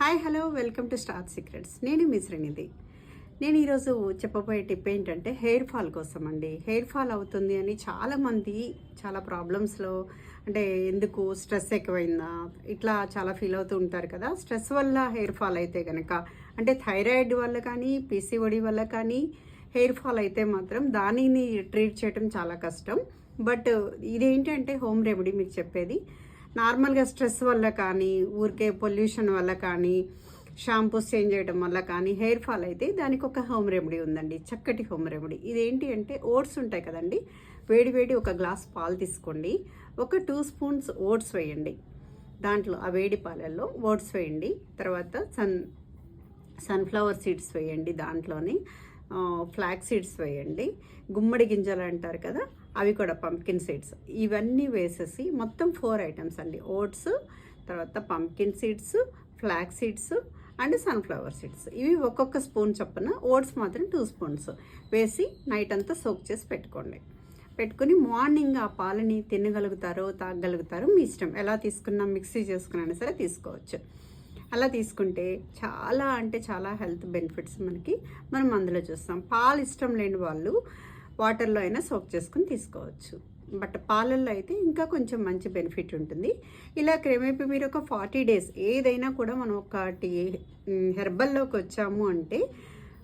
Hi hello welcome to star secrets. నేను మీ శ్రీనిధి. నేను ఈరోజు చెప్పబోయే టిప్ ఏంటంటే హెయిర్ ఫాల్ కోసం అండి. హెయిర్ ఫాల్ అవుతుంది అని చాలామంది చాలా ప్రాబ్లమ్స్లో అంటే ఎందుకు స్ట్రెస్ ఎక్కువైందా ఇట్లా చాలా ఫీల్ అవుతూ ఉంటారు కదా. స్ట్రెస్ వల్ల హెయిర్ ఫాల్ అయితే కనుక అంటే థైరాయిడ్ వల్ల కానీ పీసీఓడి వల్ల కానీ హెయిర్ ఫాల్ అయితే మాత్రం దానిని ట్రీట్ చేయడం చాలా కష్టం. బట్ ఇదేంటంటే హోమ్ రెమెడీ మీకు చెప్పేది. నార్మల్గా స్ట్రెస్ వల్ల కానీ ఊరికే పొల్యూషన్ వల్ల కానీ షాంపూస్ చేంజ్ చేయడం వల్ల కానీ హెయిర్ ఫాల్ అయితే దానికి ఒక హోమ్ రెమెడీ ఉందండి, చక్కటి హోమ్ రెమెడీ. ఇదేంటి అంటే ఓట్స్ ఉంటాయి కదండి, వేడి ఒక గ్లాస్ పాలు తీసుకోండి, ఒక 2 స్పూన్స్ ఓట్స్ వేయండి. దాంట్లో ఆ వేడి పాలల్లో ఓట్స్ వేయండి. తర్వాత సన్ఫ్లవర్ సీడ్స్ వేయండి, దాంట్లోని ఫ్లాక్ సీడ్స్ వేయండి, గుమ్మడి గింజలు అంటారు కదా అవి కూడా, పంప్కిన్ సీడ్స్, ఇవన్నీ వేసేసి మొత్తం 4 ఐటమ్స్ అండి. ఓట్స్, తర్వాత pumpkin seeds, flax seeds and sunflower seeds, ఇవి ఒక్కొక్క స్పూన్ చొప్పున, ఓట్స్ మాత్రం 2 స్పూన్స్ వేసి నైట్ అంతా సోక్ చేసి పెట్టుకుని మార్నింగ్ ఆ పాలని తినగలుగుతారో తాగగలుగుతారో మీ ఇష్టం. ఎలా తీసుకున్నా మిక్సీ చేసుకున్నా సరే తీసుకోవచ్చు. అలా తీసుకుంటే చాలా అంటే చాలా హెల్త్ బెనిఫిట్స్ మనం అందులో చూస్తాం. పాలు ఇష్టం లేని వాళ్ళు వాటర్లో అయినా సోక్ చేసుకుని తీసుకోవచ్చు, బట్ పాలల్లో అయితే ఇంకా కొంచెం మంచి బెనిఫిట్ ఉంటుంది. ఇలా క్రమేపీ మీరు ఒక 40 డేస్ ఏదైనా కూడా మనం ఒకటి హెర్బల్లోకి వచ్చాము అంటే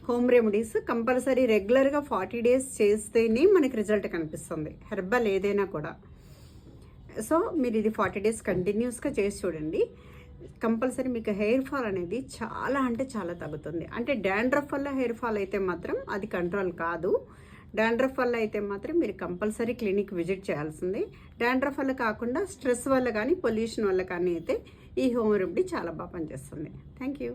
హోమ్ రెమెడీస్ కంపల్సరీ రెగ్యులర్గా 40 డేస్ చేస్తేనే మనకి రిజల్ట్ కనిపిస్తుంది, హెర్బల్ ఏదైనా కూడా. సో మీరు ఇది 40 డేస్ కంటిన్యూస్గా చేసి చూడండి. కంపల్సరీ మీకు హెయిర్ ఫాల్ అనేది చాలా అంటే చాలా తగ్గుతుంది. అంటే డాండ్రఫ్ వల్ల హెయిర్ ఫాల్ అయితే మాత్రం అది కంట్రోల్ కాదు. డాండ్రఫ్ వల్ల అయితే మాత్రం మీరు కంపల్సరీ క్లినిక్ విజిట్ చేయాల్సిందే. డాండ్రఫ్ వల్ల కాకుండా స్ట్రెస్ వల్ల కానీ పొల్యూషన్ వల్ల కానీ అయితే ఈ హోమ్ రెమెడీ చాలా బాగా పనిచేస్తుంది. Thank you.